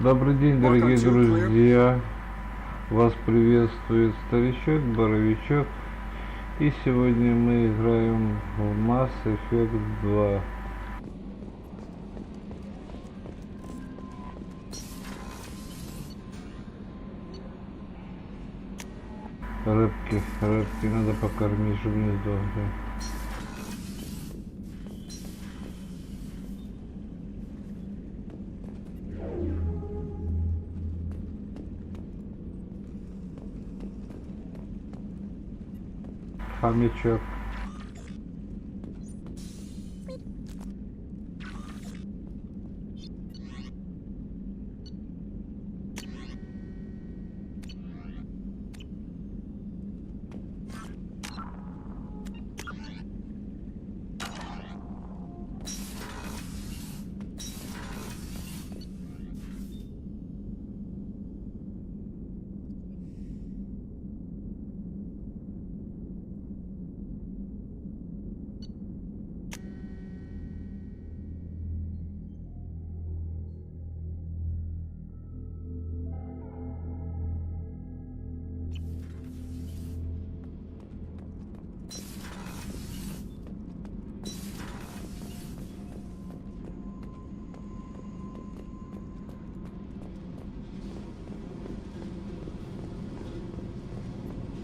Добрый день, дорогие друзья! Вас приветствует старичок, боровичок. И сегодня мы играем в Mass Effect 2. Рыбки надо покормить, чтобы не сдохли. Хомячок.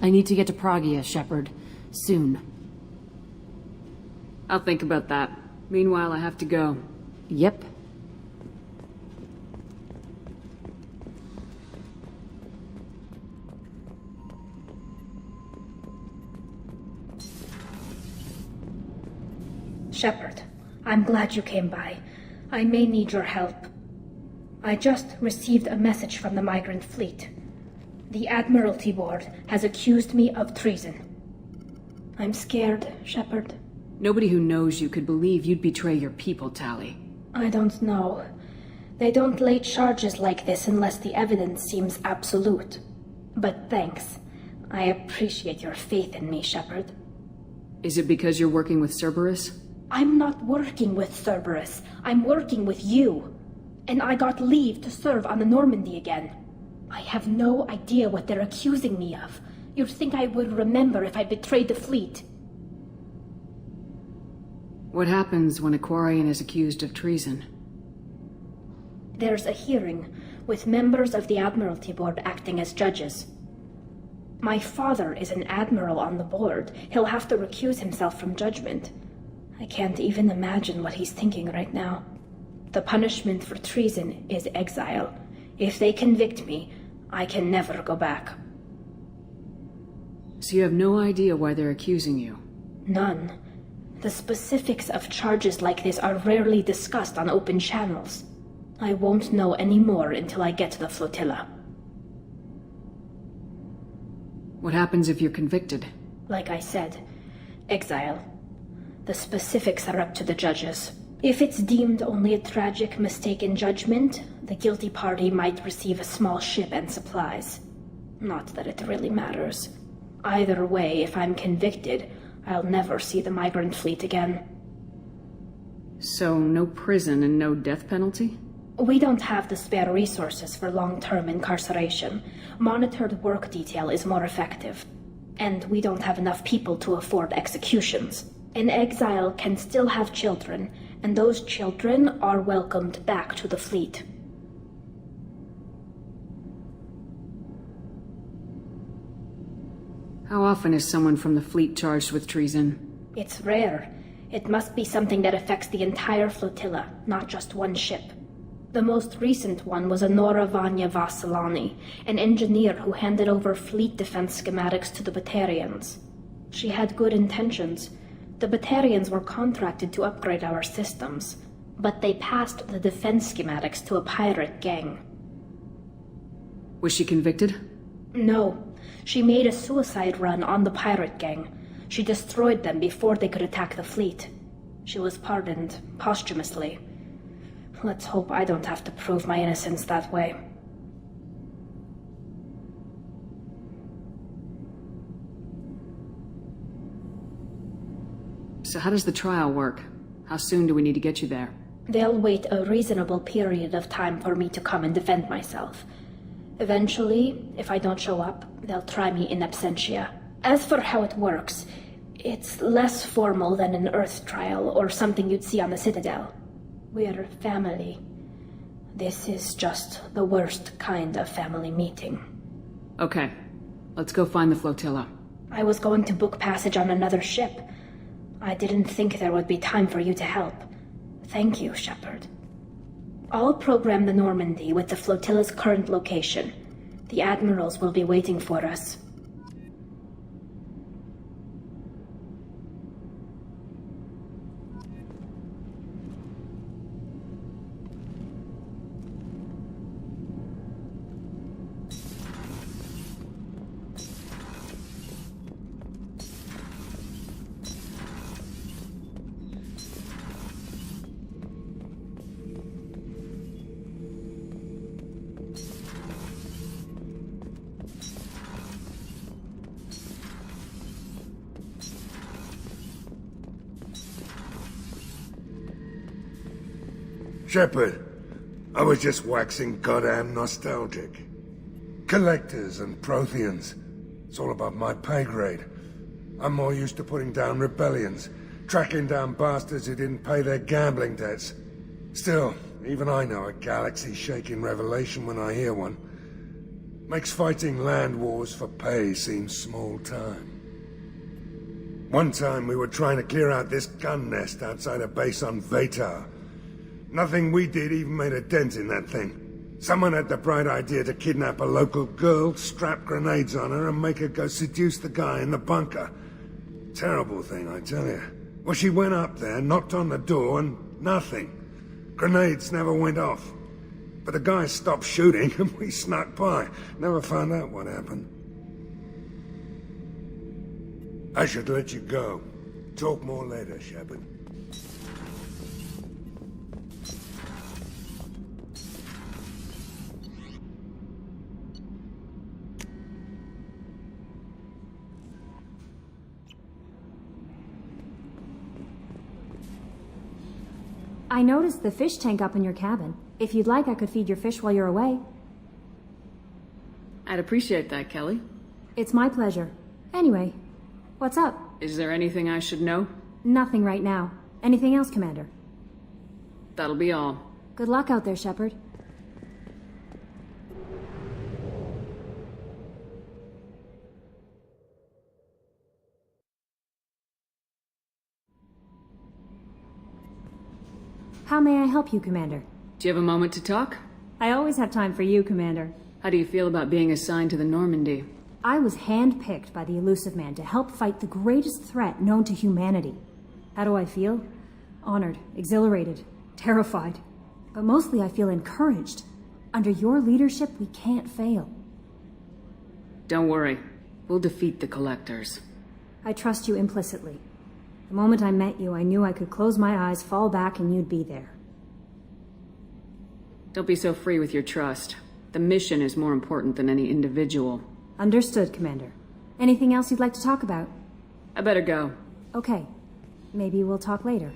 I need to get to Pragia, Shepard. Soon. I'll think about that. Meanwhile, I have to go. Yep. Shepard, I'm glad you came by. I may need your help. I just received a message from the migrant fleet. The Admiralty Board has accused me of treason. I'm scared, Shepard. Nobody who knows you could believe you'd betray your people, Tali. I don't know. They don't lay charges like this unless the evidence seems absolute. But thanks. I appreciate your faith in me, Shepard. Is it because you're working with Cerberus? I'm not working with Cerberus. I'm working with you. And I got leave to serve on the Normandy again. I have no idea what they're accusing me of. You'd think I would remember if I betrayed the fleet. What happens when a Quarian is accused of treason? There's a hearing, with members of the Admiralty Board acting as judges. My father is an admiral on the board. He'll have to recuse himself from judgment. I can't even imagine what he's thinking right now. The punishment for treason is exile. If they convict me, I can never go back. So you have no idea why they're accusing you? None. The specifics of charges like this are rarely discussed on open channels. I won't know any more until I get to the flotilla. What happens if you're convicted? Like I said, exile. The specifics are up to the judges. If it's deemed only a tragic mistake in judgment, the guilty party might receive a small ship and supplies. Not that it really matters. Either way, if I'm convicted, I'll never see the migrant fleet again. So, no prison and no death penalty? We don't have the spare resources for long-term incarceration. Monitored work detail is more effective. And we don't have enough people to afford executions. An exile can still have children, and those children are welcomed back to the fleet. How often is someone from the fleet charged with treason? It's rare. It must be something that affects the entire flotilla, not just one ship. The most recent one was Anora Vanya Vassilani, an engineer who handed over fleet defense schematics to the Batarians. She had good intentions. The Batarians were contracted to upgrade our systems, but they passed the defense schematics to a pirate gang. Was she convicted? No. She made a suicide run on the pirate gang. She destroyed them before they could attack the fleet. She was pardoned, posthumously. Let's hope I don't have to prove my innocence that way. So how does the trial work? How soon do we need to get you there? They'll wait a reasonable period of time for me to come and defend myself. Eventually, if I don't show up, they'll try me in absentia. As for how it works, it's less formal than an Earth trial or something you'd see on the Citadel. We're family. This is just the worst kind of family meeting. Okay, let's go find the flotilla. I was going to book passage on another ship. I didn't think there would be time for you to help. Thank you, Shepard. I'll program the Normandy with the flotilla's current location. The admirals will be waiting for us. Shepard, I was just waxing goddamn nostalgic. Collectors and Protheans. It's all above my pay grade. I'm more used to putting down rebellions, tracking down bastards who didn't pay their gambling debts. Still, even I know a galaxy-shaking revelation when I hear one. Makes fighting land wars for pay seem small time. One time we were trying to clear out this gun nest outside a base on Vatar. Nothing we did even made a dent in that thing. Someone had the bright idea to kidnap a local girl, strap grenades on her, and make her go seduce the guy in the bunker. Terrible thing, I tell you. Well, she went up there, knocked on the door, and nothing. Grenades never went off. But the guy stopped shooting, and we snuck by. Never found out what happened. I should let you go. Talk more later, Shepard. I noticed the fish tank up in your cabin. If you'd like, I could feed your fish while you're away. I'd appreciate that, Kelly. It's my pleasure. Anyway, what's up? Is there anything I should know? Nothing right now. Anything else, Commander? That'll be all. Good luck out there, Shepard. How may I help you, Commander? Do you have a moment to talk? I always have time for you, Commander. How do you feel about being assigned to the Normandy? I was handpicked by the Elusive Man to help fight the greatest threat known to humanity. How do I feel? Honored, exhilarated, terrified. But mostly I feel encouraged. Under your leadership, we can't fail. Don't worry. We'll defeat the Collectors. I trust you implicitly. The moment I met you, I knew I could close my eyes, fall back, and you'd be there. Don't be so free with your trust. The mission is more important than any individual. Understood, Commander. Anything else you'd like to talk about? I better go. Okay. Maybe we'll talk later.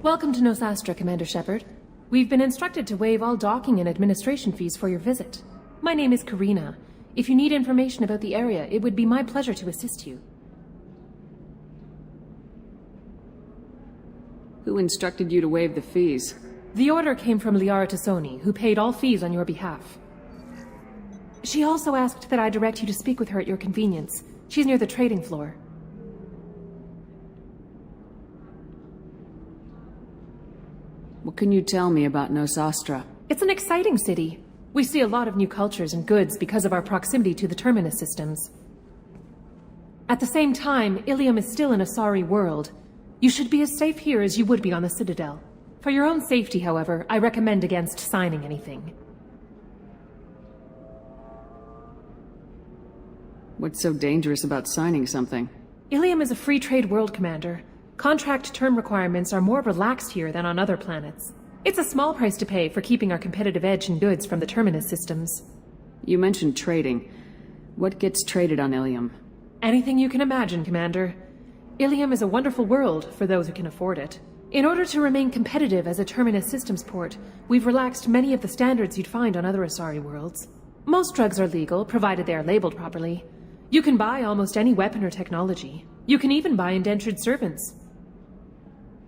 Welcome to Nosastra, Commander Shepard. We've been instructed to waive all docking and administration fees for your visit. My name is Karina. If you need information about the area, it would be my pleasure to assist you. Who instructed you to waive the fees? The order came from Liara Tassoni, who paid all fees on your behalf. She also asked that I direct you to speak with her at your convenience. She's near the trading floor. What can you tell me about Nosastra? It's an exciting city. We see a lot of new cultures and goods because of our proximity to the Terminus systems. At the same time, Ilium is still an Asari world. You should be as safe here as you would be on the Citadel. For your own safety, however, I recommend against signing anything. What's so dangerous about signing something? Ilium is a free trade world, Commander. Contract term requirements are more relaxed here than on other planets. It's a small price to pay for keeping our competitive edge in goods from the Terminus systems. You mentioned trading. What gets traded on Ilium? Anything you can imagine, Commander. Ilium is a wonderful world for those who can afford it. In order to remain competitive as a Terminus systems port, we've relaxed many of the standards you'd find on other Asari worlds. Most drugs are legal, provided they are labeled properly. You can buy almost any weapon or technology. You can even buy indentured servants.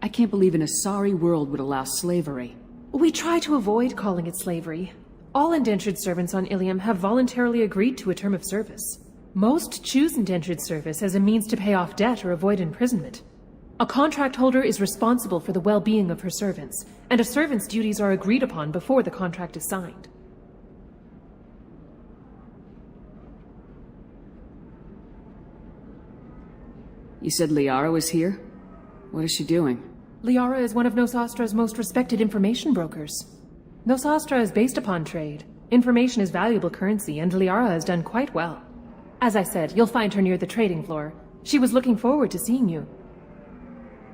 I can't believe an Asari world would allow slavery. We try to avoid calling it slavery. All indentured servants on Ilium have voluntarily agreed to a term of service. Most choose indentured service as a means to pay off debt or avoid imprisonment. A contract holder is responsible for the well-being of her servants, and a servant's duties are agreed upon before the contract is signed. You said Liara was here? What is she doing? Liara is one of Nosastra's most respected information brokers. Nosastra is based upon trade. Information is valuable currency, and Liara has done quite well. As I said, you'll find her near the trading floor. She was looking forward to seeing you.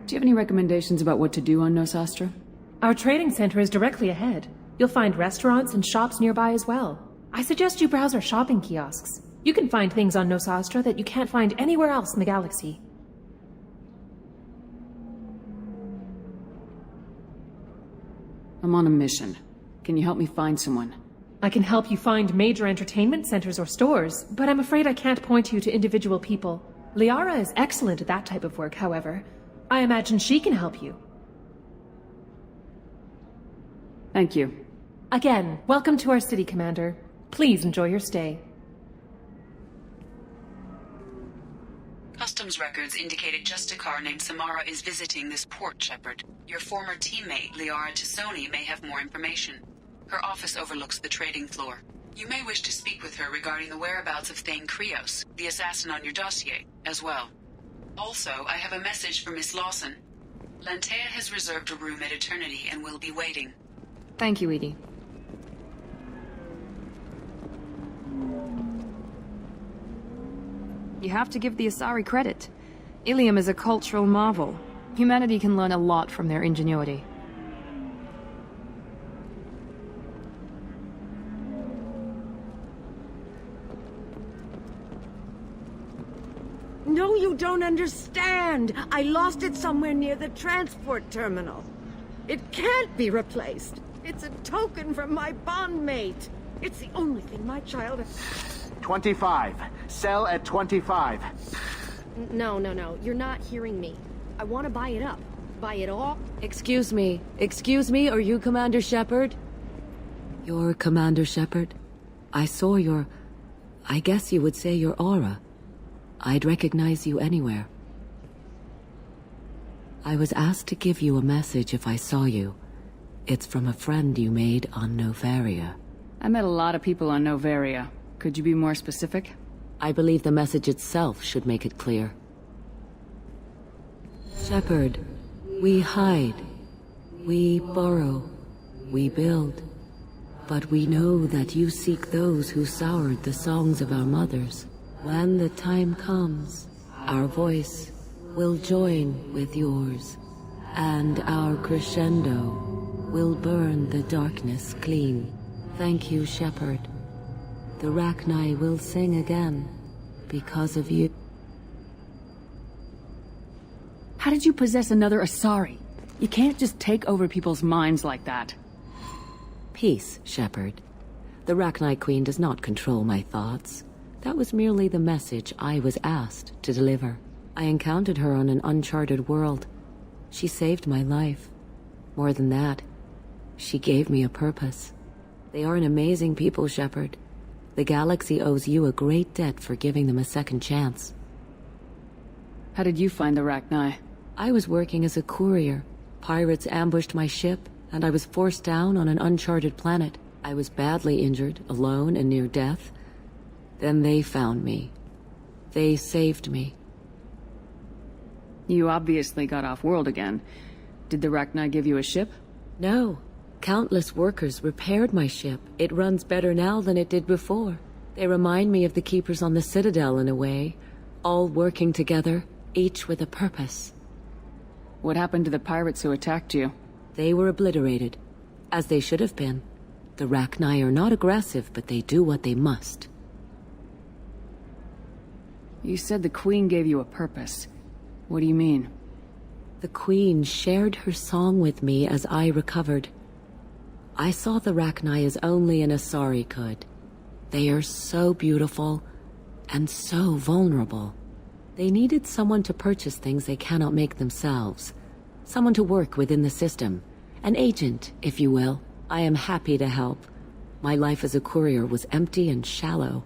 Do you have any recommendations about what to do on Nosastra? Our trading center is directly ahead. You'll find restaurants and shops nearby as well. I suggest you browse our shopping kiosks. You can find things on Nosastra that you can't find anywhere else in the galaxy. I'm on a mission. Can you help me find someone? I can help you find major entertainment centers or stores, but I'm afraid I can't point you to individual people. Liara is excellent at that type of work, however. I imagine she can help you. Thank you. Again, welcome to our city, Commander. Please enjoy your stay. Customs records indicated just a car named Samara is visiting this port, Shepard. Your former teammate, Liara Tassoni, may have more information. Her office overlooks the trading floor. You may wish to speak with her regarding the whereabouts of Thane Krios, the assassin on your dossier, as well. Also, I have a message for Miss Lawson. Lantea has reserved a room at Eternity and will be waiting. Thank you, Edie. You have to give the Asari credit. Ilium is a cultural marvel. Humanity can learn a lot from their ingenuity. No, you don't understand. I lost it somewhere near the transport terminal. It can't be replaced. It's a token from my bondmate. It's the only thing my child... 25. Sell at 25. No. You're not hearing me. I want to buy it up. Buy it all. Excuse me, are you Commander Shepard? You're Commander Shepard? I saw your... I guess you would say your aura. I'd recognize you anywhere. I was asked to give you a message if I saw you. It's from a friend you made on Novaria. I met a lot of people on Novaria. Could you be more specific? I believe the message itself should make it clear. Shepard, we hide. We borrow. We build. But we know that you seek those who soured the songs of our mothers. When the time comes, our voice will join with yours, and our crescendo will burn the darkness clean. Thank you, Shepard. The Rachni will sing again, because of you. How did you possess another Asari? You can't just take over people's minds like that. Peace, Shepard. The Rachni Queen does not control my thoughts. That was merely the message I was asked to deliver. I encountered her on an uncharted world. She saved my life. More than that, she gave me a purpose. They are an amazing people, Shepard. The galaxy owes you a great debt for giving them a second chance. How did you find the Rachni? I was working as a courier. Pirates ambushed my ship, and I was forced down on an uncharted planet. I was badly injured, alone and near death. Then they found me. They saved me. You obviously got off-world again. Did the Rachni give you a ship? No. Countless workers repaired my ship. It runs better now than it did before. They remind me of the Keepers on the Citadel in a way. All working together, each with a purpose. What happened to the pirates who attacked you? They were obliterated, as they should have been. The Rachni are not aggressive, but they do what they must. You said the Queen gave you a purpose. What do you mean? The Queen shared her song with me as I recovered. I saw the Rachni as only an Asari could. They are so beautiful and so vulnerable. They needed someone to purchase things they cannot make themselves. Someone to work within the system. An agent, if you will. I am happy to help. My life as a courier was empty and shallow.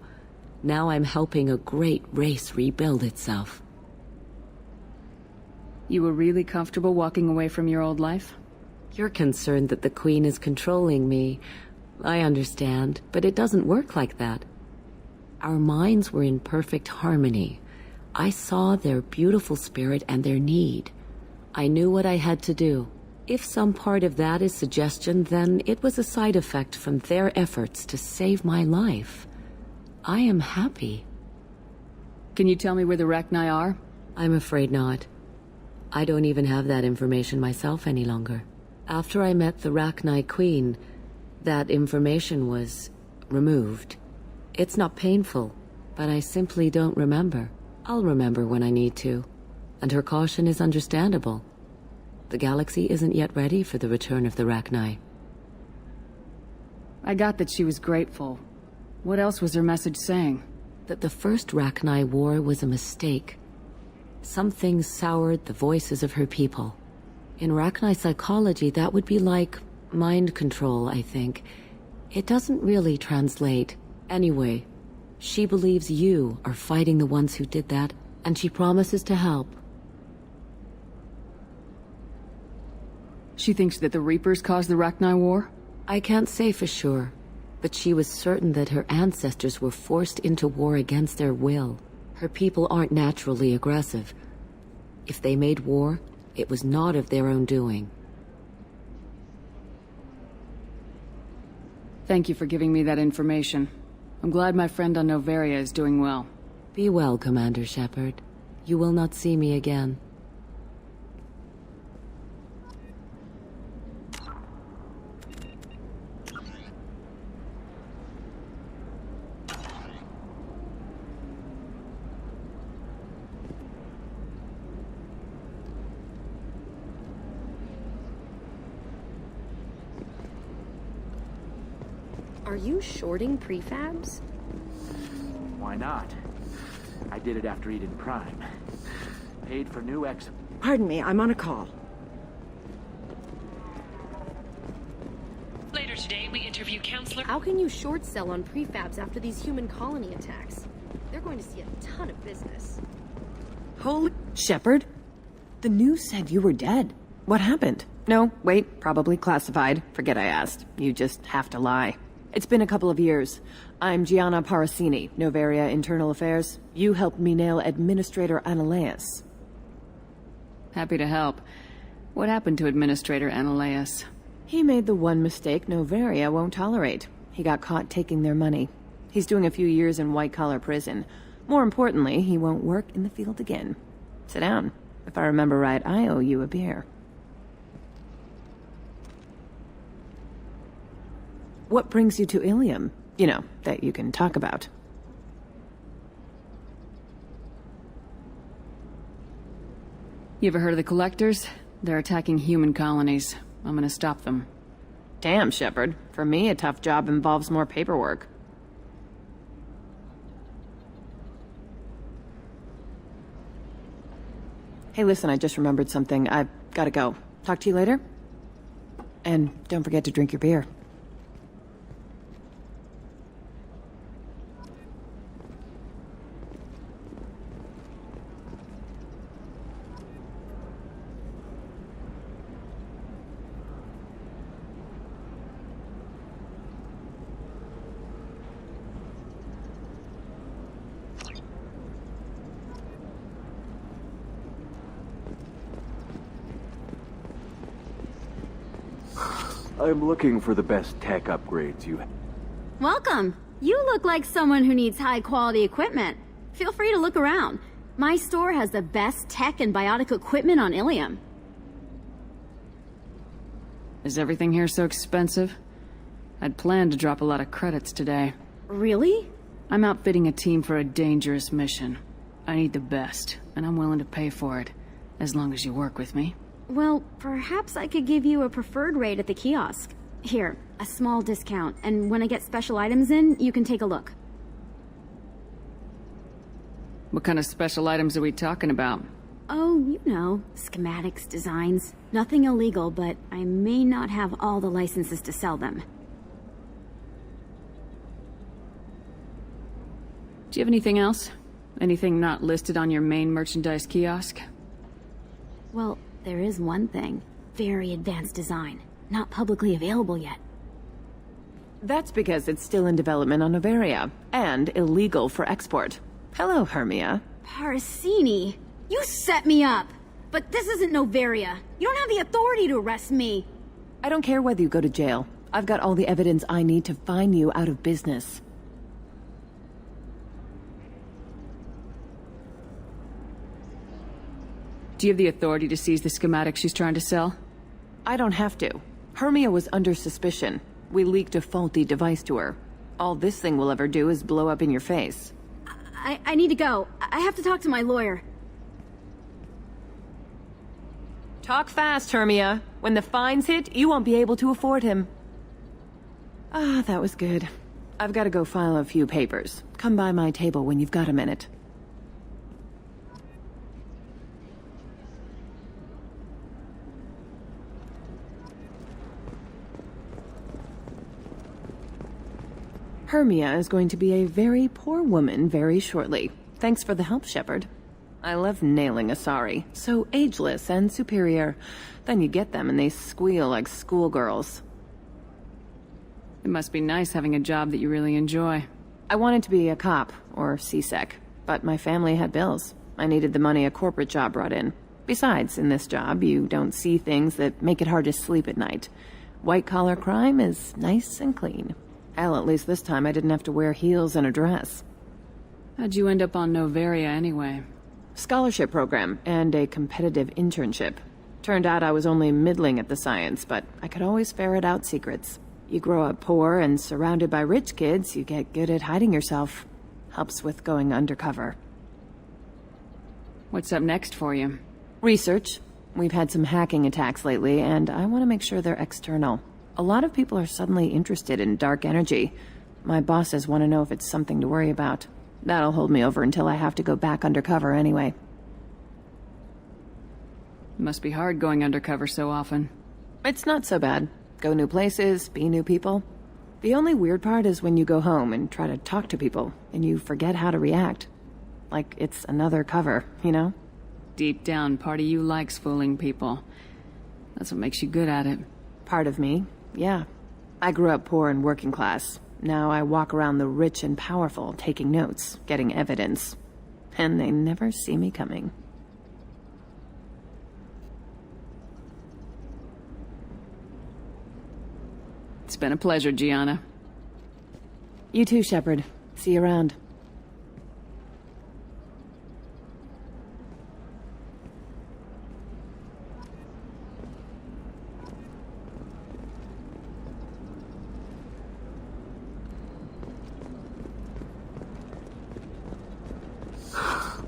Now I'm helping a great race rebuild itself. You were really comfortable walking away from your old life? You're concerned that the Queen is controlling me. I understand, but it doesn't work like that. Our minds were in perfect harmony. I saw their beautiful spirit and their need. I knew what I had to do. If some part of that is suggestion, then it was a side effect from their efforts to save my life. I am happy. Can you tell me where the Rachni are? I'm afraid not. I don't even have that information myself any longer. After I met the Rachni Queen, that information was removed. It's not painful, but I simply don't remember. I'll remember when I need to, and her caution is understandable. The galaxy isn't yet ready for the return of the Rachni. I got that she was grateful. What else was her message saying? That the first Rachni war was a mistake. Some things soured the voices of her people. In Rachni psychology, that would be like mind control, I think. It doesn't really translate. Anyway, she believes you are fighting the ones who did that, and she promises to help. She thinks that the Reapers caused the Rachni War? I can't say for sure, but she was certain that her ancestors were forced into war against their will. Her people aren't naturally aggressive. If they made war, it was not of their own doing. Thank you for giving me that information. I'm glad my friend on Noveria is doing well. Be well, Commander Shepard. You will not see me again. Are you shorting prefabs? Why not? I did it after Eden Prime. Paid for new ex... Pardon me, I'm on a call. Later today, we interview Counselor... How can you short sell on prefabs after these human colony attacks? They're going to see a ton of business. Holy... Shepard? The news said you were dead. What happened? No, wait, probably classified. Forget I asked. You just have to lie. It's been a couple of years. I'm Gianna Parasini, Noveria Internal Affairs. You helped me nail Administrator Analeus. Happy to help. What happened to Administrator Analeus? He made the one mistake Noveria won't tolerate. He got caught taking their money. He's doing a few years in white-collar prison. More importantly, he won't work in the field again. Sit down. If I remember right, I owe you a beer. What brings you to Ilium? You know, that you can talk about. You ever heard of the Collectors? They're attacking human colonies. I'm gonna stop them. Damn, Shepard. For me, a tough job involves more paperwork. Hey, listen, I just remembered something. I've gotta go. Talk to you later? And don't forget to drink your beer. I'm looking for the best tech upgrades you have. Welcome. You look like someone who needs high-quality equipment. Feel free to look around. My store has the best tech and biotic equipment on Ilium. Is everything here so expensive? I'd planned to drop a lot of credits today. Really? I'm outfitting a team for a dangerous mission. I need the best, and I'm willing to pay for it. As long as you work with me. Well, perhaps I could give you a preferred rate at the kiosk. Here, a small discount, and when I get special items in, you can take a look. What kind of special items are we talking about? Oh, you know, schematics, designs. Nothing illegal, but I may not have all the licenses to sell them. Do you have anything else? Anything not listed on your main merchandise kiosk? Well, there is one thing. Very advanced design. Not publicly available yet. That's because it's still in development on Noveria, and illegal for export. Hello, Hermia. Parasini! You set me up! But this isn't Noveria. You don't have the authority to arrest me. I don't care whether you go to jail. I've got all the evidence I need to find you out of business. Do you have the authority to seize the schematic she's trying to sell? I don't have to. Hermia was under suspicion. We leaked a faulty device to her. All this thing will ever do is blow up in your face. I need to go. I have to talk to my lawyer. Talk fast, Hermia. When the fines hit, you won't be able to afford him. Ah, that was good. I've got to go file a few papers. Come by my table when you've got a minute. Hermia is going to be a very poor woman very shortly. Thanks for the help, Shepard. I love nailing Asari. So ageless and superior. Then you get them and they squeal like schoolgirls. It must be nice having a job that you really enjoy. I wanted to be a cop, or CSEC, but my family had bills. I needed the money a corporate job brought in. Besides, in this job, you don't see things that make it hard to sleep at night. White-collar crime is nice and clean. Hell, at least this time I didn't have to wear heels and a dress. How'd you end up on Noveria anyway? Scholarship program and a competitive internship. Turned out I was only middling at the science, but I could always ferret out secrets. You grow up poor and surrounded by rich kids, you get good at hiding yourself. Helps with going undercover. What's up next for you? Research. We've had some hacking attacks lately, and I want to make sure they're external. A lot of people are suddenly interested in dark energy. My bosses want to know if it's something to worry about. That'll hold me over until I have to go back undercover anyway. It must be hard going undercover so often. It's not so bad. Go new places, be new people. The only weird part is when you go home and try to talk to people, and you forget how to react. Like it's another cover, you know? Deep down, part of you likes fooling people. That's what makes you good at it. Part of me, yeah. I grew up poor and working class. Now I walk around the rich and powerful, taking notes, getting evidence. And they never see me coming. It's been a pleasure, Gianna. You too, Shepard. See you around.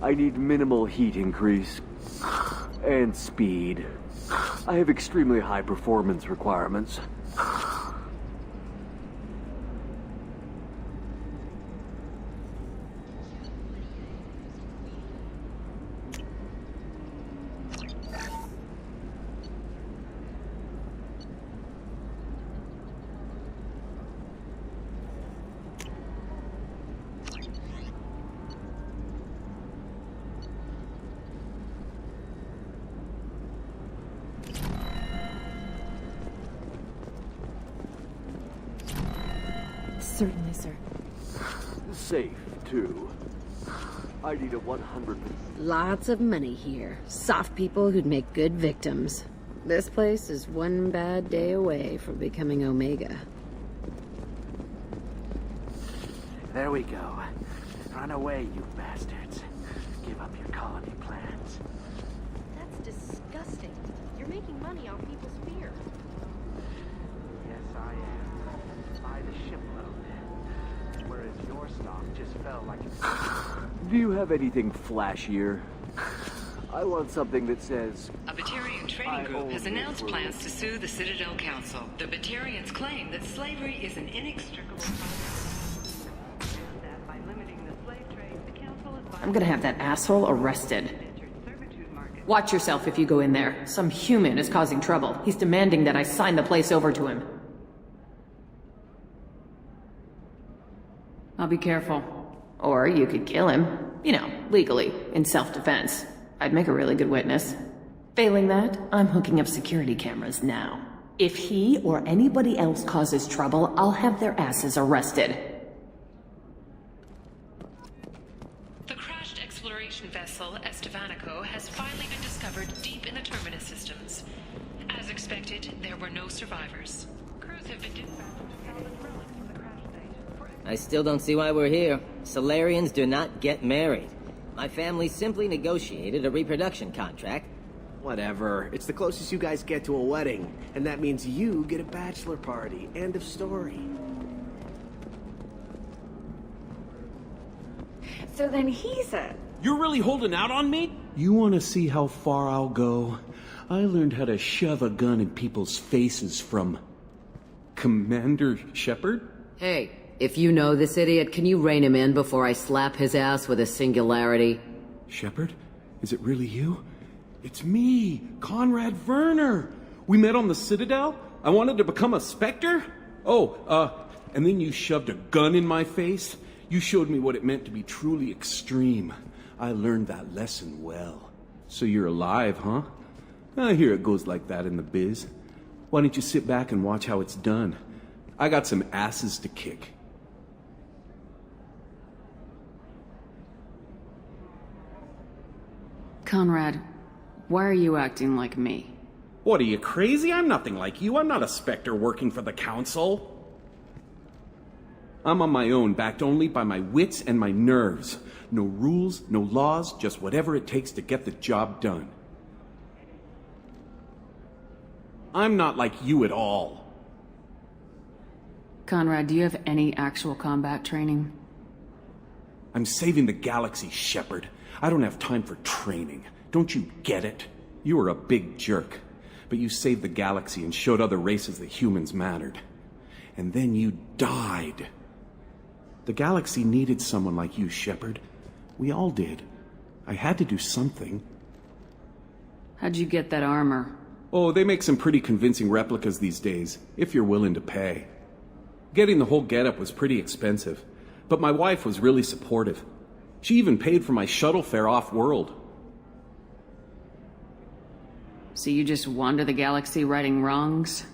I need minimal heat increase. And speed. I have extremely high performance requirements. Certainly, sir. Safe, too. I need a 100%. Lots of money here. Soft people who'd make good victims. This place is one bad day away from becoming Omega. There we go. Run away, you bastards. Give up your colony plans. That's disgusting. You're making money off people's fear. Yes, I am. By the shipload. Whereas your stock just fell like... Do you have anything flashier? I want something that says... A Batarian trading group has announced plans to sue the Citadel Council. The Batarians claim that slavery is an inextricable part and that by limiting the slave trade, the Council is... I'm gonna have that asshole arrested. Watch yourself if you go in there. Some human is causing trouble. He's demanding that I sign the place over to him. I'll be careful. Or you could kill him. You know, legally, in self-defense. I'd make a really good witness. Failing that, I'm hooking up security cameras now. If he or anybody else causes trouble, I'll have their asses arrested. The crashed exploration vessel Estevanico has finally been discovered deep in the Terminus systems. As expected, there were no survivors. Crews have been dispatched to salvage relics from the crash site. I still don't see why we're here. Solarians do not get married. My family simply negotiated a reproduction contract. Whatever. It's the closest you guys get to a wedding. And that means you get a bachelor party. End of story. So then he's a... You're really holding out on me? You want to see how far I'll go? I learned how to shove a gun in people's faces from... Commander Shepard? Hey, if you know this idiot, can you rein him in before I slap his ass with a singularity? Shepard? Is it really you? It's me, Conrad Werner. We met on the Citadel. I wanted to become a Spectre. And then you shoved a gun in my face. You showed me what it meant to be truly extreme. I learned that lesson well. So you're alive, huh? I hear it goes like that in the biz. Why don't you sit back and watch how it's done? I got some asses to kick. Conrad, why are you acting like me? What, are you crazy? I'm nothing like you. I'm not a Spectre working for the Council. I'm on my own, backed only by my wits and my nerves. No rules, no laws, just whatever it takes to get the job done. I'm not like you at all. Conrad, do you have any actual combat training? I'm saving the galaxy, Shepard. I don't have time for training. Don't you get it? You were a big jerk, but you saved the galaxy and showed other races that humans mattered. And then you died. The galaxy needed someone like you, Shepard. We all did. I had to do something. How'd you get that armor? Oh, they make some pretty convincing replicas these days, if you're willing to pay. Getting the whole getup was pretty expensive, but my wife was really supportive. She even paid for my shuttle fare off-world. So you just wander the galaxy righting wrongs?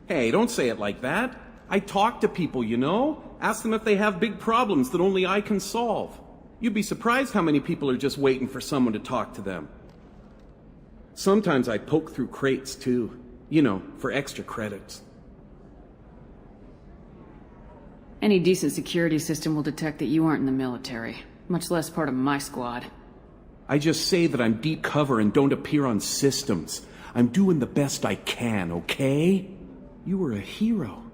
Hey, don't say it like that. I talk to people, you know? Ask them if they have big problems that only I can solve. You'd be surprised how many people are just waiting for someone to talk to them. Sometimes I poke through crates, too. You know, for extra credits. Any decent security system will detect that you aren't in the military, much less part of my squad. I just say that I'm deep cover and don't appear on systems. I'm doing the best I can, okay? You were a hero.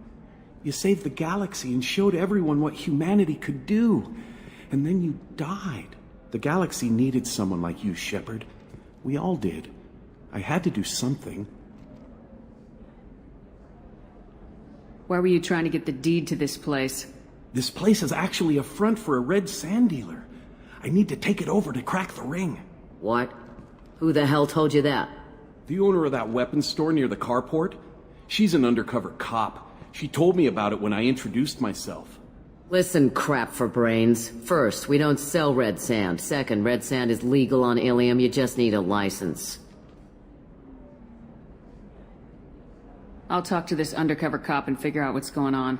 You saved the galaxy and showed everyone what humanity could do. And then you died. The galaxy needed someone like you, Shepard. We all did. I had to do something. Why were you trying to get the deed to this place? This place is actually a front for a red sand dealer. I need to take it over to crack the ring. What? Who the hell told you that? The owner of that weapons store near the carport. She's an undercover cop. She told me about it when I introduced myself. Listen, crap for brains. First, we don't sell red sand. Second, red sand is legal on Ilium. You just need a license. I'll talk to this undercover cop and figure out what's going on.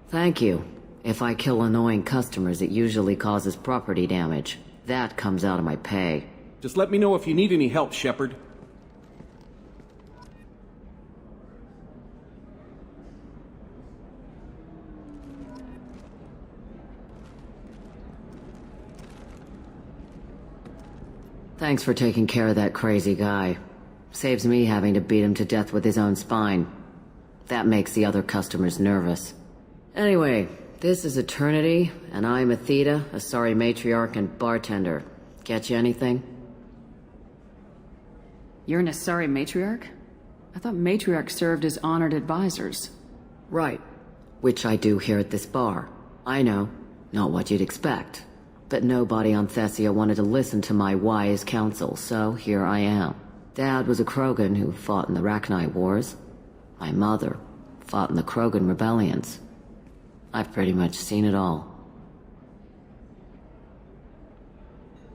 Thank you. If I kill annoying customers, it usually causes property damage. That comes out of my pay. Just let me know if you need any help, Shepard. Thanks for taking care of that crazy guy. Saves me having to beat him to death with his own spine. That makes the other customers nervous. Anyway, this is Eternity, and I'm Athena, a sorry matriarch and bartender. Get you anything? You're an Asari matriarch? I thought matriarchs served as honored advisors. Right. Which I do here at this bar. I know. Not what you'd expect. But nobody on Thessia wanted to listen to my wise counsel, so here I am. Dad was a Krogan who fought in the Rachni Wars. My mother fought in the Krogan rebellions. I've pretty much seen it all.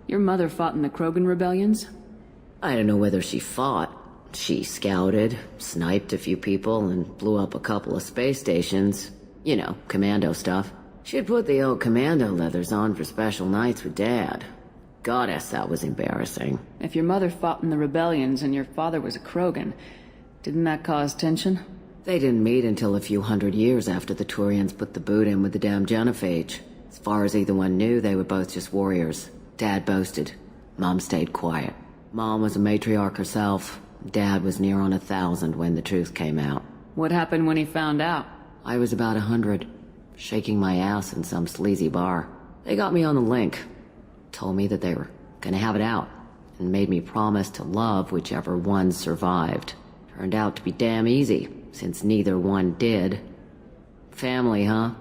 Your mother fought in the Krogan rebellions? I don't know whether she fought. She scouted, sniped a few people, and blew up a couple of space stations. You know, commando stuff. She'd put the old commando leathers on for special nights with Dad. Goddess, that was embarrassing. If your mother fought in the rebellions and your father was a Krogan, didn't that cause tension? They didn't meet until a few hundred years after the Turians put the boot in with the damn genophage. As far as either one knew, they were both just warriors. Dad boasted. Mom stayed quiet. Mom was a matriarch herself. Dad was near on 1,000 when the truth came out. What happened when he found out? I was about 100, shaking my ass in some sleazy bar. They got me on the link. Told me that they were gonna have it out, and made me promise to love whichever one survived. Turned out to be damn easy, since neither one did. Family, huh?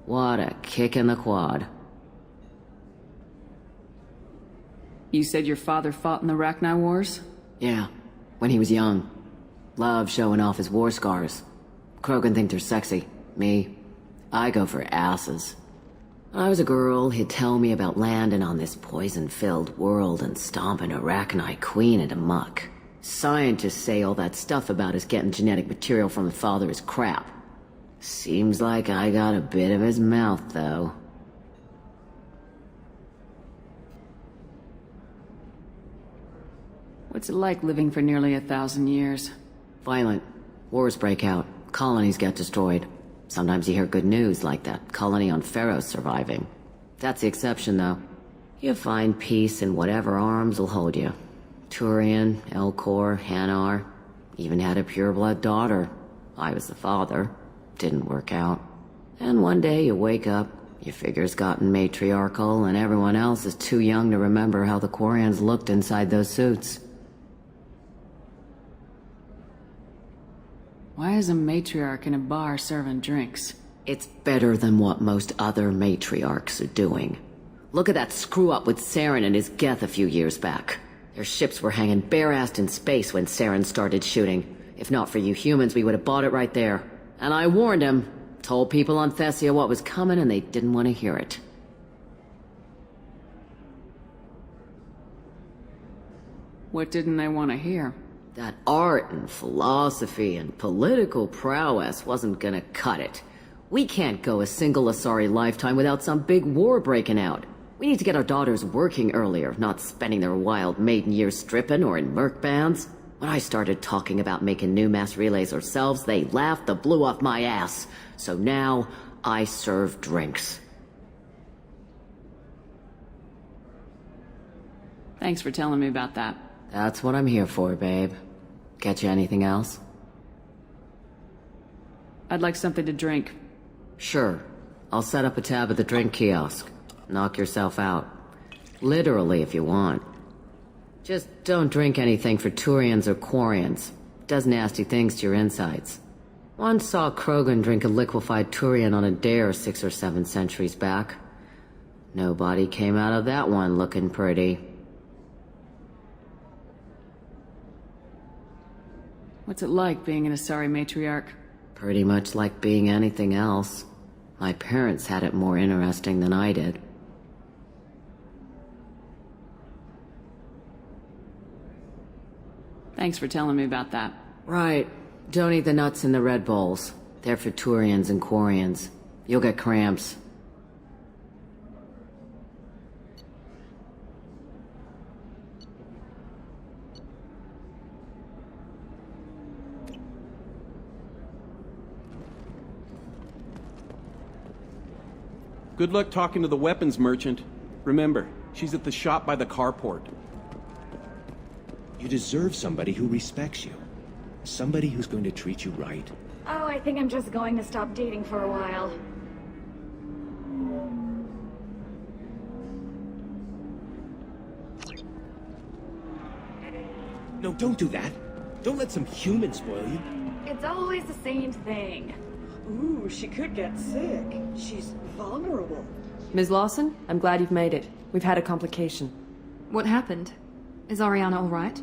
What a kick in the quad. You said your father fought in the Rachni Wars? Yeah, when he was young. Loved showing off his war scars. Krogan think they're sexy. Me, I go for asses. When I was a girl, he'd tell me about landing on this poison-filled world and stomping a Rachni queen into muck. Scientists say all that stuff about us getting genetic material from the father is crap. Seems like I got a bit of his mouth, though. What's it like living for nearly 1,000 years? Violent. Wars break out. Colonies get destroyed. Sometimes you hear good news, like that colony on Pharaoh surviving. That's the exception, though. You find peace in whatever arms will hold you. Turian, Elcor, Hanar. Even had a pureblood daughter. I was the father. Didn't work out. And one day you wake up, your figure's gotten matriarchal, and everyone else is too young to remember how the Quarians looked inside those suits. Why is a matriarch in a bar serving drinks? It's better than what most other matriarchs are doing. Look at that screw-up with Saren and his Geth a few years back. Their ships were hanging bare-assed in space when Saren started shooting. If not for you humans, we would have bought it right there. And I warned him. Told people on Thessia what was coming, and they didn't want to hear it. What didn't they want to hear? That art and philosophy and political prowess wasn't gonna cut it. We can't go a single Asari lifetime without some big war breaking out. We need to get our daughters working earlier, not spending their wild maiden years stripping or in merc bands. When I started talking about making new mass relays ourselves, they laughed the blue off my ass. So now, I serve drinks. Thanks for telling me about that. That's what I'm here for, babe. Get you anything else? I'd like something to drink. Sure. I'll set up a tab at the drink kiosk. Knock yourself out. Literally, if you want. Just don't drink anything for Turians or Quarians. Does nasty things to your insides. Once saw Krogan drink a liquefied Turian on a dare 6 or 7 centuries back. Nobody came out of that one looking pretty. What's it like being an Asari matriarch? Pretty much like being anything else. My parents had it more interesting than I did. Thanks for telling me about that. Right. Don't eat the nuts in the Red Bowls. They're for Turians and Quarians. You'll get cramps. Good luck talking to the weapons merchant. Remember, she's at the shop by the carport. You deserve somebody who respects you. Somebody who's going to treat you right. Oh, I think I'm just going to stop dating for a while. No, don't do that. Don't let some human spoil you. It's always the same thing. Ooh, she could get sick. She's vulnerable. Ms. Lawson, I'm glad you've made it. We've had a complication. What happened? Is Ariana all right?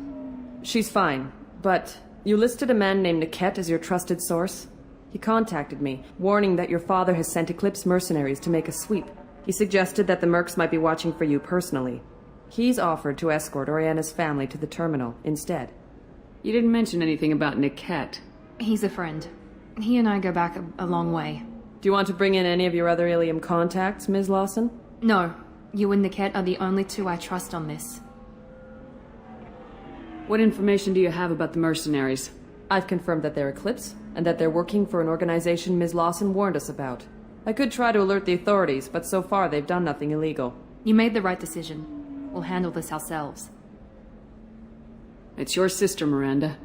She's fine, but you listed a man named Niket as your trusted source. He contacted me, warning that your father has sent Eclipse mercenaries to make a sweep. He suggested that the Mercs might be watching for you personally. He's offered to escort Oriana's family to the terminal instead. You didn't mention anything about Niket. He's a friend. He and I go back a long way. Do you want to bring in any of your other Ilium contacts, Ms. Lawson? No. You and Niket are the only two I trust on this. What information do you have about the mercenaries? I've confirmed that they're Eclipse, and that they're working for an organization Ms. Lawson warned us about. I could try to alert the authorities, but so far they've done nothing illegal. You made the right decision. We'll handle this ourselves. It's your sister, Miranda.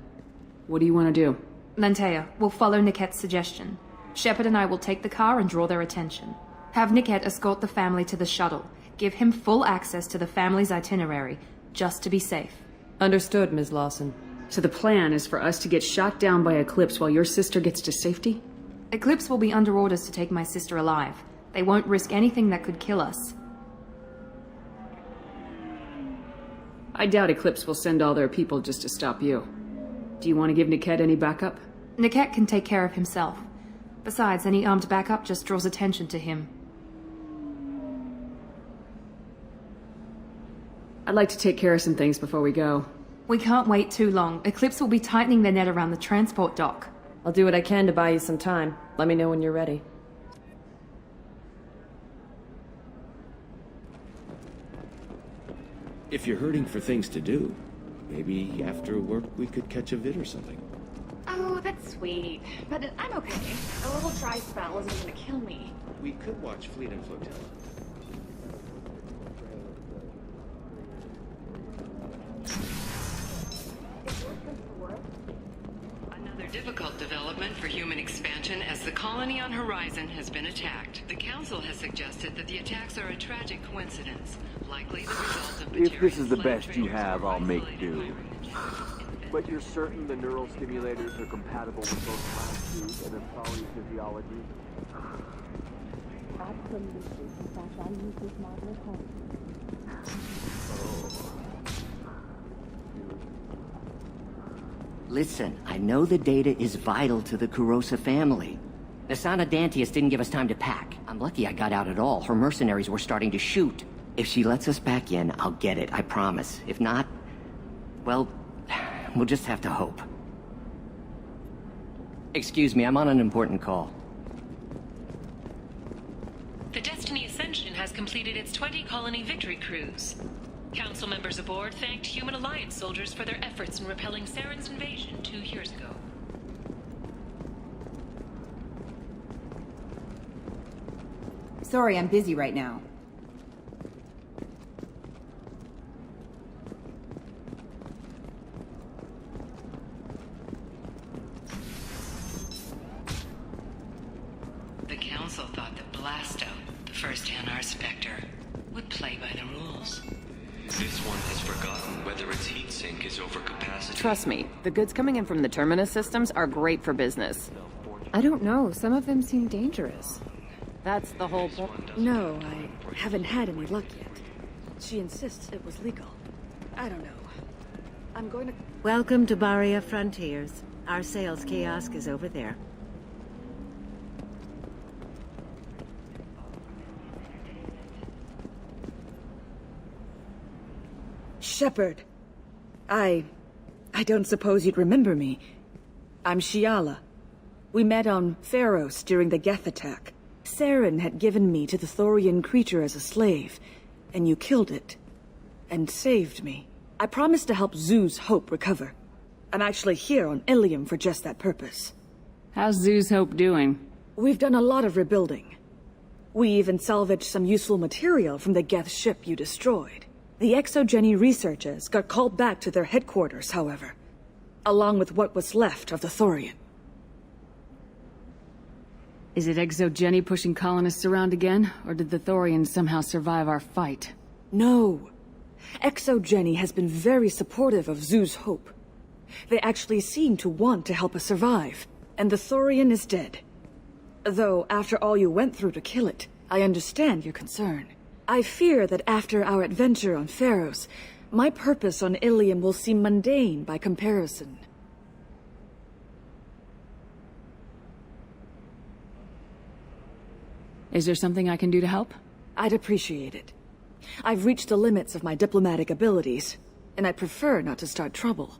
What do you want to do? Lantea, we'll follow Niket's suggestion. Shepard and I will take the car and draw their attention. Have Niket escort the family to the shuttle. Give him full access to the family's itinerary, just to be safe. Understood, Ms. Lawson. So the plan is for us to get shot down by Eclipse while your sister gets to safety? Eclipse will be under orders to take my sister alive. They won't risk anything that could kill us. I doubt Eclipse will send all their people just to stop you. Do you want to give Niket any backup? Niket can take care of himself. Besides, any armed backup just draws attention to him. I'd like to take care of some things before we go. We can't wait too long. Eclipse will be tightening their net around the transport dock. I'll do what I can to buy you some time. Let me know when you're ready. If you're hurting for things to do, maybe after work we could catch a vid or something. Oh, that's sweet. But I'm okay. A little dry spell isn't gonna kill me. We could watch Fleet and Flotilla. Another difficult development for human expansion as the colony on Horizon has been attacked. The Council has suggested that the attacks are a tragic coincidence, likely the result of If this is the best you have, I'll make do. But you're certain the neural stimulators are compatible with both mind food and Asari physiology? Absolutely. In fact, I use this model at home. Listen, I know the data is vital to the Kurosa family. Nasana Dantius didn't give us time to pack. I'm lucky I got out at all. Her mercenaries were starting to shoot. If she lets us back in, I'll get it, I promise. If not, well, we'll just have to hope. Excuse me, I'm on an important call. The Destiny Ascension has completed its 20-colony victory cruise. Council members aboard thanked Human Alliance soldiers for their efforts in repelling Saren's invasion 2 years ago. Sorry, I'm busy right now. The Council thought that Blasto, the first Hanar Spectre, would play by the rules. This one has forgotten whether its heat sink is over capacity. Trust me, the goods coming in from the Terminus systems are great for business. I don't know, some of them seem dangerous. That's the whole point. No, I haven't had any luck yet. She insists it was legal. I don't know. I'm going to... Welcome to Barria Frontiers. Our sales kiosk is over there. Shepard. I don't suppose you'd remember me. I'm Shiala. We met on Pharos during the Geth attack. Saren had given me to the Thorian creature as a slave, and you killed it. And saved me. I promised to help Zoo's Hope recover. I'm actually here on Ilium for just that purpose. How's Zoo's Hope doing? We've done a lot of rebuilding. We even salvaged some useful material from the Geth ship you destroyed. The Exogeny researchers got called back to their headquarters, however, along with what was left of the Thorian. Is it Exogeny pushing colonists around again, or did the Thorians somehow survive our fight? No. Exogeny has been very supportive of Zoo's Hope. They actually seem to want to help us survive. And the Thorian is dead. Though, after all you went through to kill it, I understand your concern. I fear that after our adventure on Pharos, my purpose on Ilium will seem mundane by comparison. Is there something I can do to help? I'd appreciate it. I've reached the limits of my diplomatic abilities, and I prefer not to start trouble.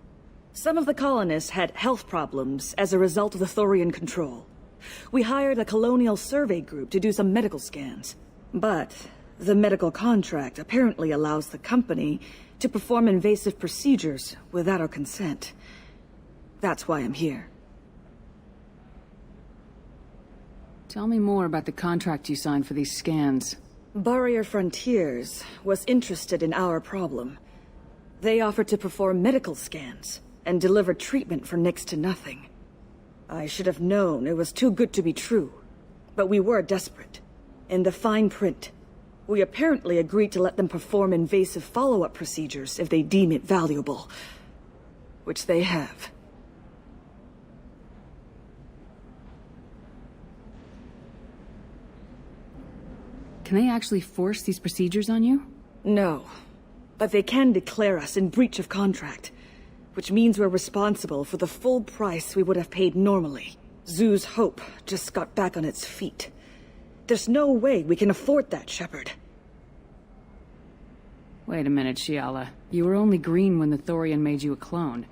Some of the colonists had health problems as a result of the Thorian control. We hired a colonial survey group to do some medical scans. But the medical contract apparently allows the company to perform invasive procedures without our consent. That's why I'm here. Tell me more about the contract you signed for these scans. Barrier Frontiers was interested in our problem. They offered to perform medical scans and deliver treatment for next to nothing. I should have known it was too good to be true, but we were desperate. In the fine print, we apparently agreed to let them perform invasive follow-up procedures if they deem it valuable, which they have. Can they actually force these procedures on you? No, but they can declare us in breach of contract, which means we're responsible for the full price we would have paid normally. Zoo's hope just got back on its feet. There's no way we can afford that, Shepard. Wait a minute, Shiala. You were only green when the Thorian made you a clone.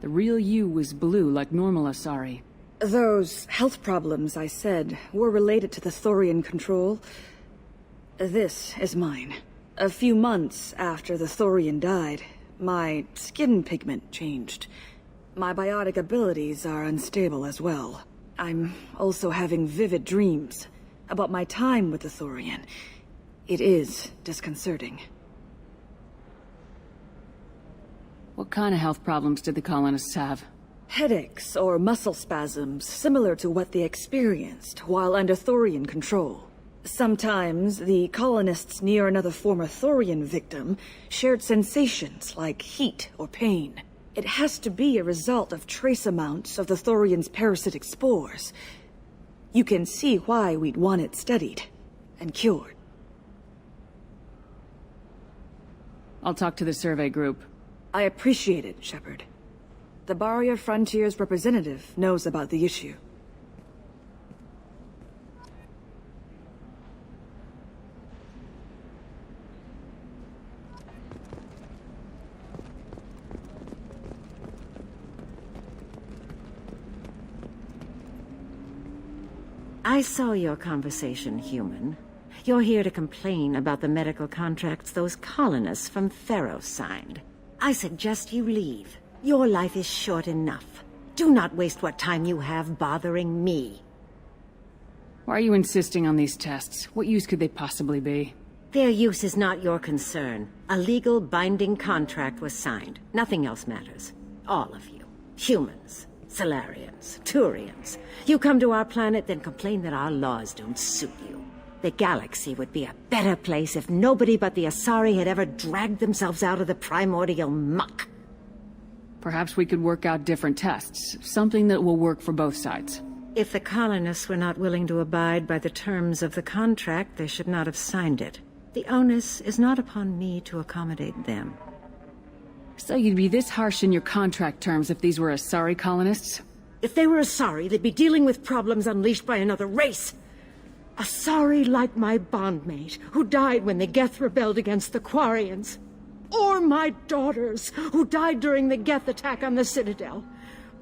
The real you was blue like normal Asari. Those health problems I said were related to the Thorian control. This is mine. A few months after the Thorian died, my skin pigment changed. My biotic abilities are unstable as well. I'm also having vivid dreams about my time with the Thorian. It is disconcerting. What kind of health problems did the colonists have? Headaches or muscle spasms similar to what they experienced while under Thorian control. Sometimes, the colonists near another former Thorian victim shared sensations like heat or pain. It has to be a result of trace amounts of the Thorian's parasitic spores. You can see why we'd want it studied and cured. I'll talk to the survey group. I appreciate it, Shepard. The Barrier Frontiers representative knows about the issue. I saw your conversation, human. You're here to complain about the medical contracts those colonists from Pharos signed. I suggest you leave. Your life is short enough. Do not waste what time you have bothering me. Why are you insisting on these tests? What use could they possibly be? Their use is not your concern. A legal, binding contract was signed. Nothing else matters. All of you. Humans. Solarians. Turians. You come to our planet, then complain that our laws don't suit you. The galaxy would be a better place if nobody but the Asari had ever dragged themselves out of the primordial muck. Perhaps we could work out different tests. Something that will work for both sides. If the colonists were not willing to abide by the terms of the contract, they should not have signed it. The onus is not upon me to accommodate them. So you'd be this harsh in your contract terms if these were Asari colonists? If they were Asari, they'd be dealing with problems unleashed by another race. Asari like my bondmate, who died when the Geth rebelled against the Quarians. Or my daughters, who died during the Geth attack on the Citadel.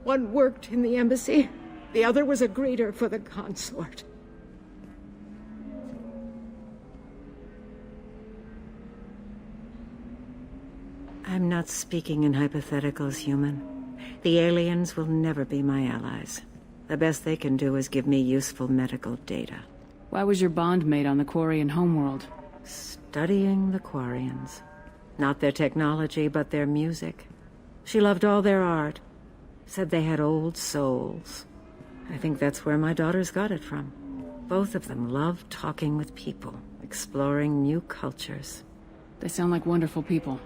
One worked in the embassy, the other was a greeter for the consort. I'm not speaking in hypotheticals, human. The aliens will never be my allies. The best they can do is give me useful medical data. Why was your bondmate on the Quarian homeworld? Studying the Quarians. Not their technology, but their music. She loved all their art. Said they had old souls. I think that's where my daughters got it from. Both of them loved talking with people, exploring new cultures. They sound like wonderful people.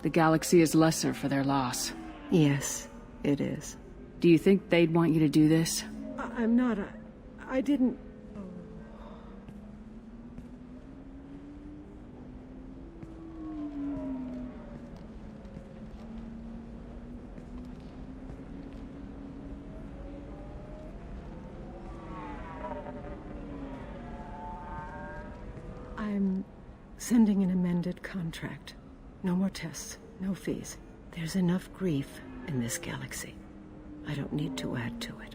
The galaxy is lesser for their loss. Yes, it is. Do you think they'd want you to do this? I'm not. I didn't. I'm sending an amended contract. No more tests, no fees. There's enough grief in this galaxy. I don't need to add to it.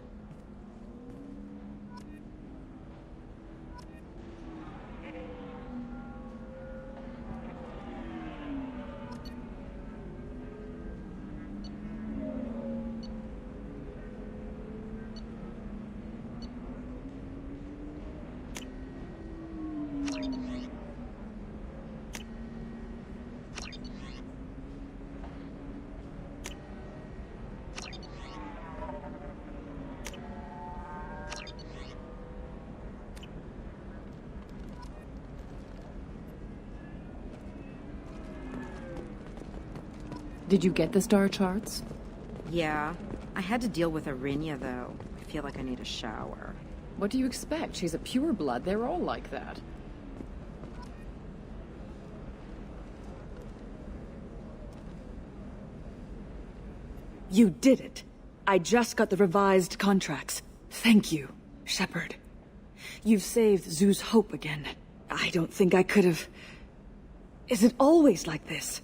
Did you get the star charts? Yeah. I had to deal with Arinya, though. I feel like I need a shower. What do you expect? She's a pureblood. They're all like that. You did it. I just got the revised contracts. Thank you, Shepard. You've saved Zoo's hope again. I don't think I could have... Is it always like this?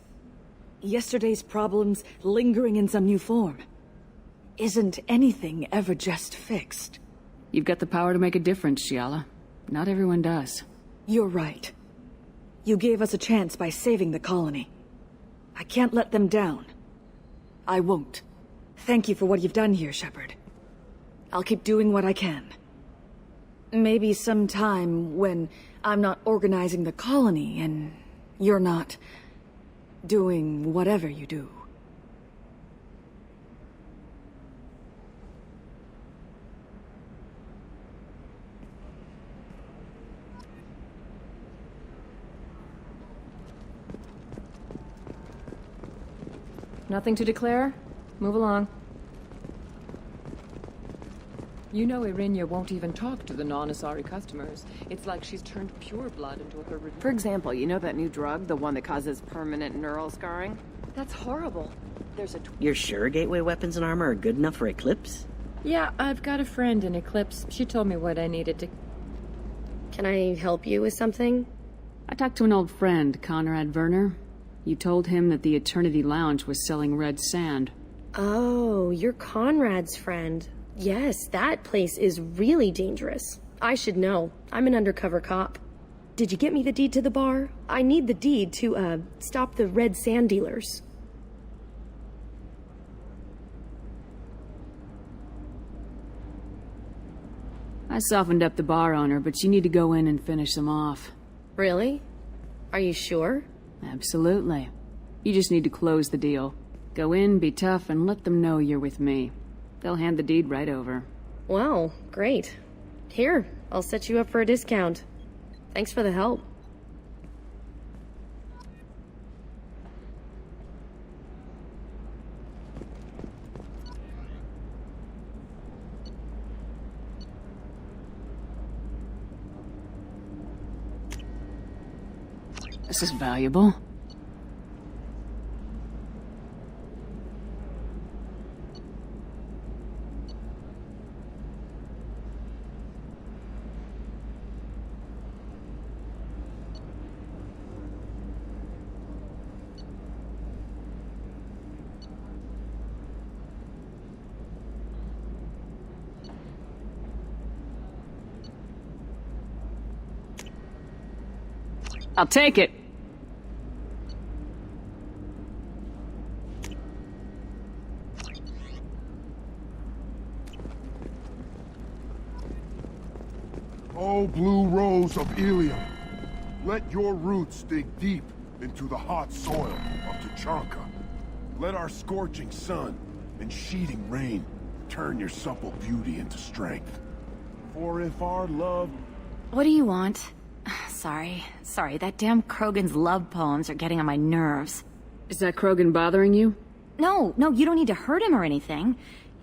Yesterday's problems lingering in some new form. Isn't anything ever just fixed? You've got the power to make a difference, Shiala. Not everyone does. You're right. You gave us a chance by saving the colony. I can't let them down. I won't. Thank you for what you've done here, Shepard. I'll keep doing what I can. Maybe sometime when I'm not organizing the colony and you're not doing whatever you do. Nothing to declare? Move along. You know Irinya won't even talk to the non-Asari customers. It's like she's turned pure blood into her... For example, you know that new drug? The one that causes permanent neural scarring? That's horrible. There's a... You're sure gateway weapons and armor are good enough for Eclipse? Yeah, I've got a friend in Eclipse. She told me what I needed to... Can I help you with something? I talked to an old friend, Conrad Werner. You told him that the Eternity Lounge was selling red sand. Oh, you're Conrad's friend. Yes, that place is really dangerous. I should know. I'm an undercover cop. Did you get me the deed to the bar? I need the deed to, stop the red sand dealers. I softened up the bar owner, but you need to go in and finish them off. Really? Are you sure? Absolutely. You just need to close the deal. Go in, be tough, and let them know you're with me. They'll hand the deed right over. Wow, great. Here, I'll set you up for a discount. Thanks for the help. This is valuable. I'll take it. Oh, blue rose of Ilium, let your roots dig deep into the hot soil of Tuchanka. Let our scorching sun and sheeting rain turn your supple beauty into strength. For if our love... What do you want? Sorry, that damn Krogan's love poems are getting on my nerves. Is that Krogan bothering you? No, you don't need to hurt him or anything.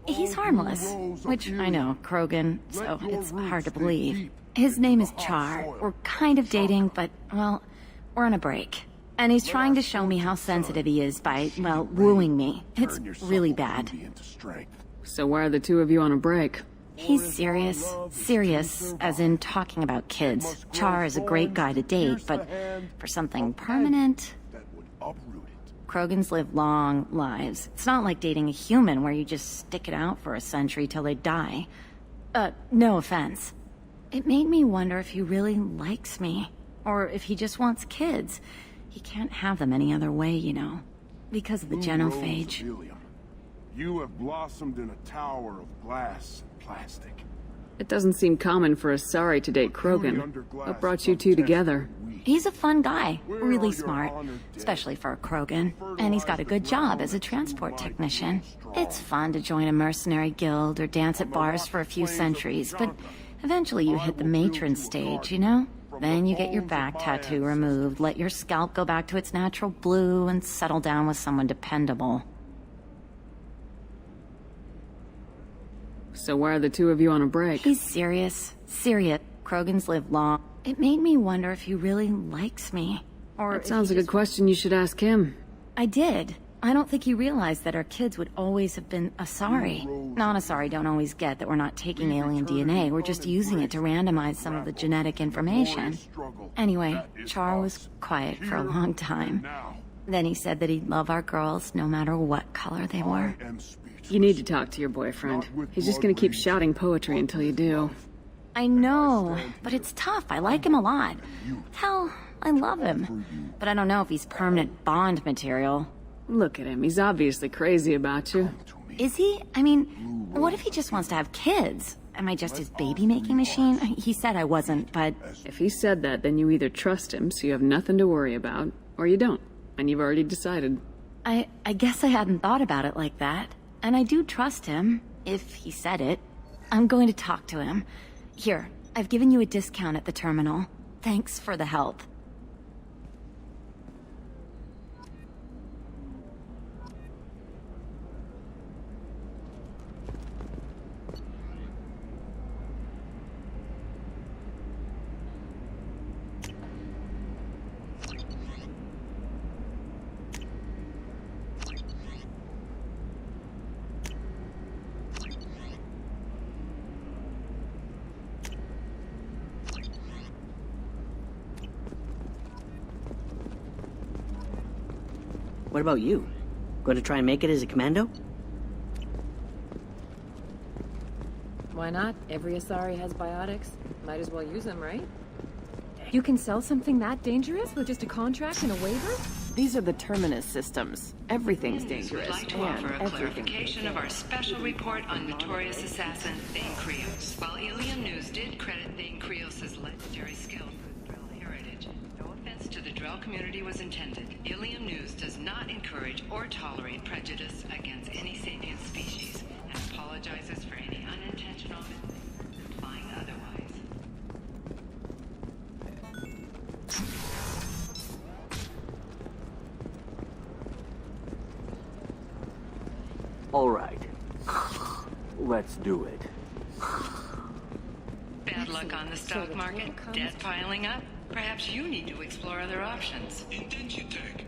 He's harmless. Which, I know, Krogan, so it's hard to believe. His name is Char. We're kind of dating, but, well, we're on a break. And he's trying to show me how sensitive he is by, well, wooing me. It's really bad. So why are the two of you on a break? He's serious. Serious, as in talking about kids. Char is a great guy to date, but for something permanent... Krogans live long lives. It's not like dating a human where you just stick it out for a century till they die. No offense. It made me wonder if he really likes me, or if he just wants kids. He can't have them any other way, you know, because of the genophage. You have blossomed in a tower of glass and plastic. It doesn't seem common for Asari to date Krogan. What brought you two together? He's a fun guy, really smart, especially for a Krogan. And he's got a good job as a transport technician. It's fun to join a mercenary guild or dance at bars for a few centuries, but eventually you hit the matron stage, you know? Then you get your back tattoo removed, let your scalp go back to its natural blue, and settle down with someone dependable. So why are the two of you on a break? He's serious. Serious. Krogans live long. It made me wonder if he really likes me. Or that sounds like a question you should ask him. I did. I don't think he realized that our kids would always have been Asari. Non-Asari don't always get that we're not taking alien DNA, we're just using it to randomize some of the genetic information. Anyway, Char was quiet for a long time. Then he said that he'd love our girls no matter what color they were. You need to talk to your boyfriend. He's just gonna keep shouting poetry until you do. I know, but it's tough. I like him a lot. Hell, I love him. But I don't know if he's permanent Bond material. Look at him. He's obviously crazy about you. Is he? I mean, what if he just wants to have kids? Am I just his baby-making machine? He said I wasn't, but... If he said that, then you either trust him so you have nothing to worry about, or you don't, and you've already decided. I guess I hadn't thought about it like that. And I do trust him, if he said it. I'm going to talk to him. Here, I've given you a discount at the terminal. Thanks for the help. What about you? Going to try and make it as a commando? Why not? Every Asari has biotics. Might as well use them, right? You can sell something that dangerous with just a contract and a waiver? These are the Terminus systems. Everything's dangerous. Would like to offer a clarification of our special report on notorious assassin Thane Krios. While Ilium News did credit Thane Krios' legendary skill for Drell heritage, no offense to the Drell community was intended. Ilium News does not encourage or tolerate prejudice against any sapient species and apologizes for any unintentional mistakes implying otherwise. All right. Let's do it. Bad luck on the stock market? Debt piling up? Perhaps you need to explore other options. Indentutech.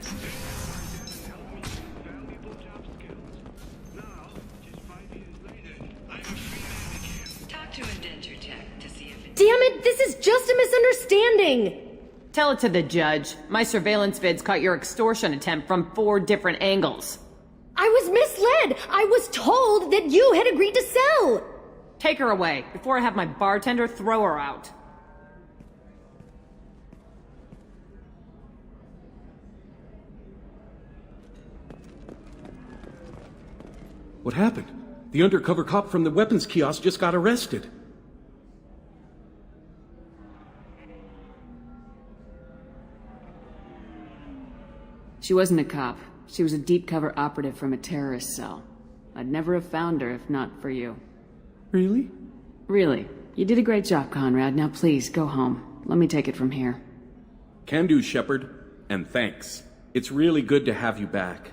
Talk to Indentutech to see if it... Damn it, this is just a misunderstanding! Tell it to the judge. My surveillance vids caught your extortion attempt from 4 different angles. I was misled! I was told that you had agreed to sell! Take her away, before I have my bartender throw her out. What happened? The undercover cop from the weapons kiosk just got arrested. She wasn't a cop. She was a deep cover operative from a terrorist cell. I'd never have found her if not for you. Really? Really. You did a great job, Conrad. Now please, go home. Let me take it from here. Can do, Shepard. And thanks. It's really good to have you back.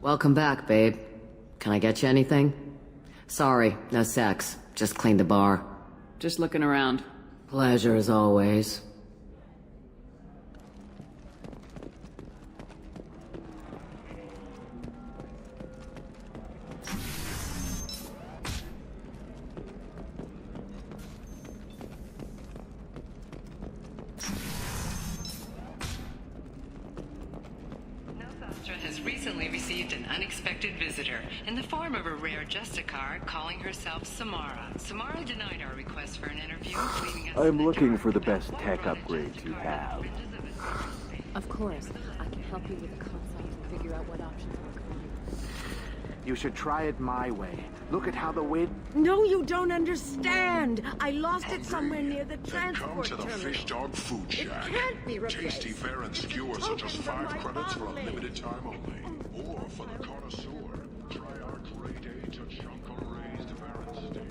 Welcome back, babe. Can I get you anything? Sorry, no sex. Just cleaned the bar. Just looking around. Pleasure as always. Has recently received an unexpected visitor in the form of a rare Justicar calling herself Samara. Samara denied our request for an interview, leaving us I'm looking for the best tech upgrades you have. Of course. I can help you with the consult and figure out what options work for you. You should try it my way. Look at how the wind... No, you don't understand. I lost it somewhere near the transport Come to the terminal. Fish Dog Food Shack. It can't be replaced. Tasty fare and skewers are just 5 credits for a limited time only. Or for the connoisseur, try our grade A to chunker raised Farron steaks.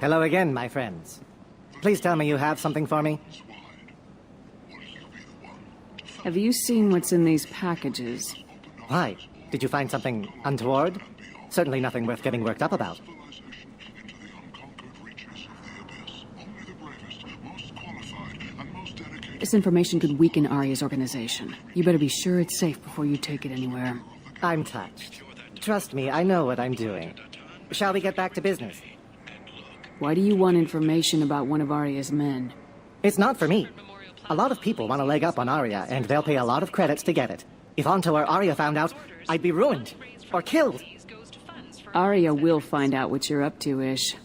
Hello again, my friends. Please tell me you have something for me. Have you seen what's in these packages? Why? Did you find something untoward? Certainly nothing worth getting worked up about. This information could weaken Arya's organization. You better be sure it's safe before you take it anywhere. I'm touched. Trust me, I know what I'm doing. Shall we get back to business? Why do you want information about one of Arya's men? It's not for me. A lot of people want a leg up on Arya, and they'll pay a lot of credits to get it. If Anto or Arya found out, I'd be ruined. Or killed. Arya will find out what you're up to, Ish.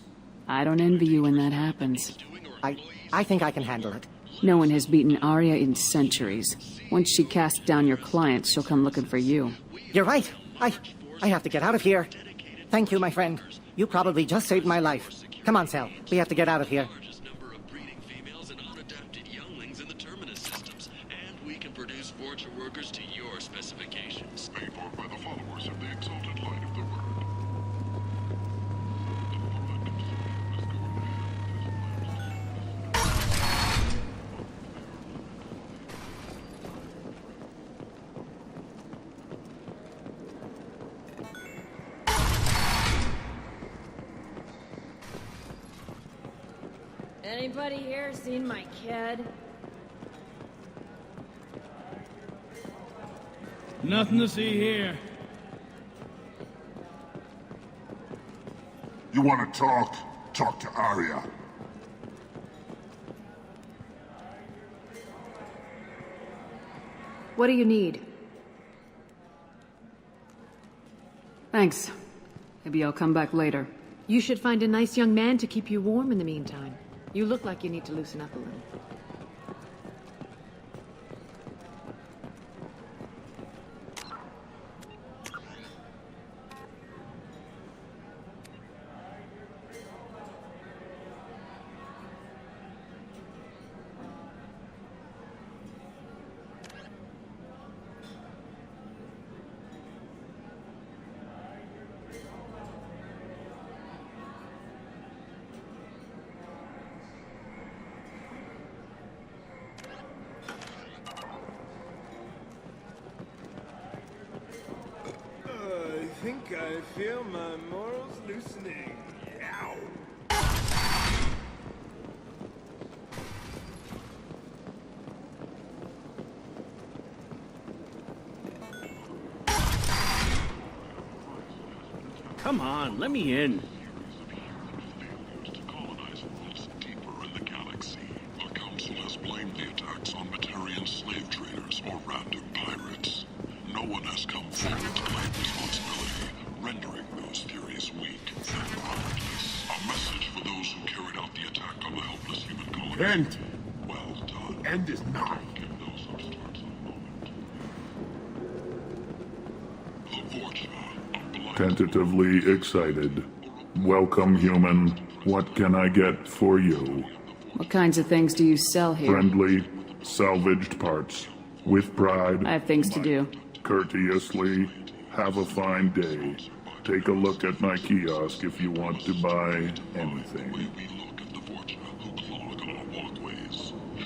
I don't envy you when that happens. I think I can handle it. No one has beaten Arya in centuries. Once she casts down your clients, she'll come looking for you. You're right. I have to get out of here. Thank you, my friend. You probably just saved my life. Come on, Sal. We have to get out of here. Produce Vorcha workers to your specifications. Paid for by the followers of the exalted light of the word. Anybody here seen my kid? Nothing to see here. You want to talk? Talk to Arya. What do you need? Thanks. Maybe I'll come back later. You should find a nice young man to keep you warm in the meantime. You look like you need to loosen up a little. I think I feel my morals loosening. Ow! Come on, let me in. The Council has blamed the attacks on Batarian slave traders or random pirates. No one has come forward to claim responsibility, rendering those theories weak. A message for those who carried out the attack on the helpless human colony. End! Well done. End is nigh. Tentatively excited. Welcome, human. What can I get for you? What kinds of things do you sell here? Friendly, salvaged parts. With pride. I have things to do. Courteously. Have a fine day. Take a look at my kiosk if you want to buy anything.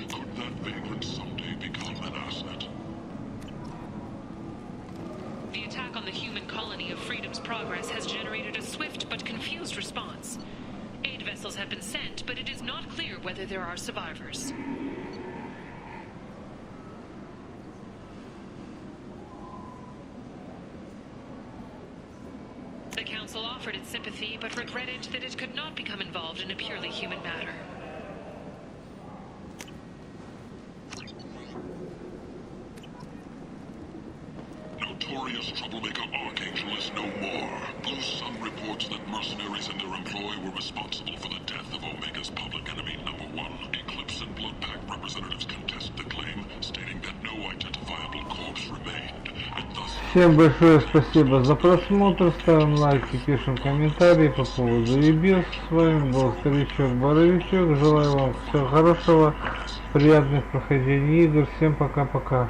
Could that vagrant someday become an asset? The attack on the human colony of Freedom's Progress has generated a swift but confused response. Aid vessels have been sent, but it is not clear whether there are survivors. The Council offered its sympathy, but regretted that it could not become involved in a purely human matter. Notorious troublemaker Archangel is no more. Blue Sun reports that mercenaries in their employ were responsible for the death of Omega's public enemy #1. Eclipse and Blood Pack representatives contest the claim, stating that no identifiable corpse remained, and thus... Всем большое спасибо за просмотр, ставим лайки, пишем комментарии по поводу ебес. С вами был Старичок-Боровичок, желаю вам всего хорошего, приятных прохождений игр, всем пока-пока.